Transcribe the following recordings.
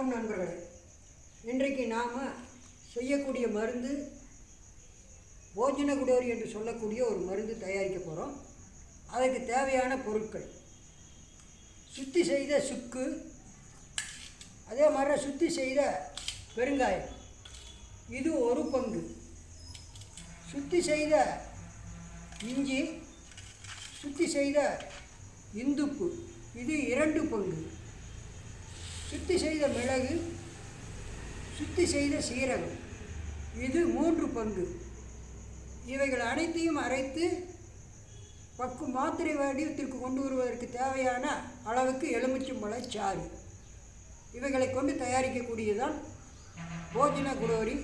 வணக்கம் நண்பர்களே. இன்றைக்கு நாம் செய்யக்கூடிய மருந்து போஜன குடோரி என்று சொல்லக்கூடிய ஒரு மருந்து தயாரிக்க போகிறோம். அதுக்கு தேவையான பொருட்கள்: சுத்தி செய்த சுக்கு, அதே மாதிரி சுத்தி செய்த பெருங்காயம், இது ஒரு பங்கு. சுத்தி செய்த இஞ்சி, சுத்தி செய்த இந்துப்பு, இது 2 பங்கு. சுத்தி செய்த மிளகு, சுத்தி செய்த சீரகம், இது 3 பங்கு. இவைகள் அனைத்தையும் அரைத்து மாத்திரை வடிவத்திற்கு கொண்டு வருவதற்கு தேவையான அளவுக்கு எலுமிச்சம்பழச் சாறு, இவைகளை கொண்டு தயாரிக்கக்கூடியதான் போஜன குடோரி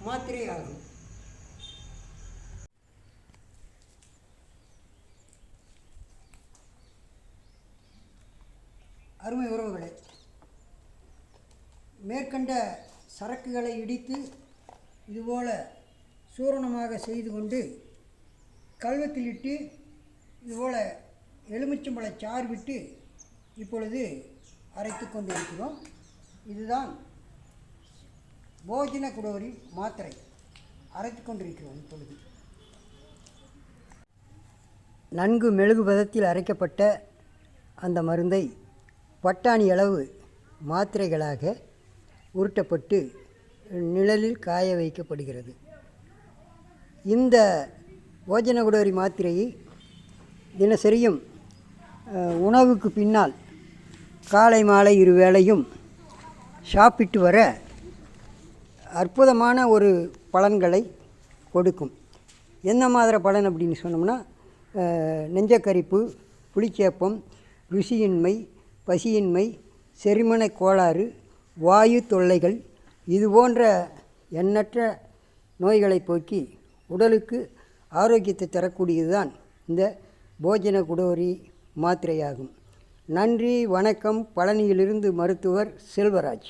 மாத்திரை ஆகும். அருமை உறவுகளே, மேற்கண்ட சரக்குகளை இடித்து இதுபோல் சூரணமாக செய்து கொண்டு கல்வத்தில் இட்டு இதுபோல் எலுமிச்சம்பழச் சாறு விட்டு இப்பொழுது அரைத்து கொண்டு இருக்கிறோம். இதுதான் போஜன குடோரி மாத்திரை அரைத்து கொண்டிருக்கிறோம். இப்பொழுது நன்கு மெழுகு பதத்தில் அரைக்கப்பட்ட அந்த மருந்தை பட்டாணி அளவு மாத்திரைகளாக உருட்டப்பட்டு நிழலில் காய வைக்கப்படுகிறது. இந்த போஜன குடோரி மாத்திரையை தினசரியும் உணவுக்கு பின்னால் காலை மாலை 2 வேளையும் சாப்பிட்டு வர அற்புதமான ஒரு பலன்களை கொடுக்கும். என்ன மாதிரி பலன் அப்படின்னு சொன்னோம்னா, நெஞ்சக்கரிப்பு, புளிச்சேப்பம், ருசியின்மை, பசியின்மை, செரிமான கோளாறு, வாயு தொல்லைகள், இது போன்ற எண்ணற்ற நோய்களை போக்கி உடலுக்கு ஆரோக்கியத்தை தரக்கூடியது தான் இந்த போஜன குடோரி மாத்திரையாகும். நன்றி, வணக்கம். பழனியிலிருந்து மருத்துவர் செல்வராஜ்.